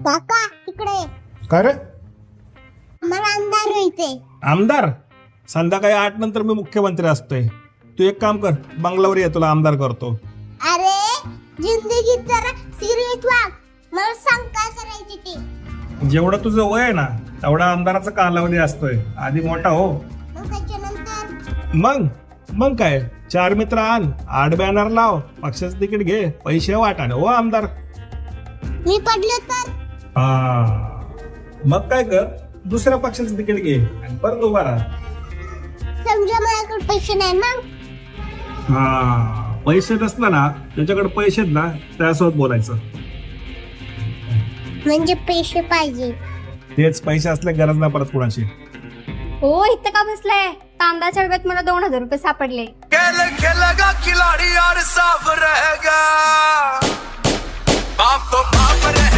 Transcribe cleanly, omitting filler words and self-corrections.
काका इकडे काय रे मला आमदार व्हायचंय. आमदार? संध्याकाळी 8 नंतर मी मुख्यमंत्री असतोय. तू एक काम कर, बंगल्यावर ये, तुला आमदार करतो. अरे जिंदगीत जरा सिरियस वाग. मला सांग काय करायचे ते. जेवढं तुझं वय आहे ना तेवढा आमदाराचा कालावधी असतोय. आधी मोठा हो, मग त्याच्यानंतर मग काय 4 मित्र आण, 8 बॅनर लाव, पक्षाचं तिकीट घे, पैसे वाटाने हो आमदार. मी पडलो तर मग काय कर, दुसऱ्या पक्षाचं तिकीट घे आणि परत उभा राहा. समजा माझ्याकडे पैसे नाही मग. पैसे नसला ना त्याच्याकडे पैसे ना त्यासोबत बोलायचं. म्हणजे पैसे पाहिजे. तेच, पैसे असले गरज नाही परत कुणाची. हो इथं का बसलाय? तांदळाच्या डब्यात मला 2000 रुपये सापडले. खेलेगा खिलाड़ी और साफ रहेगा, बाप तो बाप रहेगा.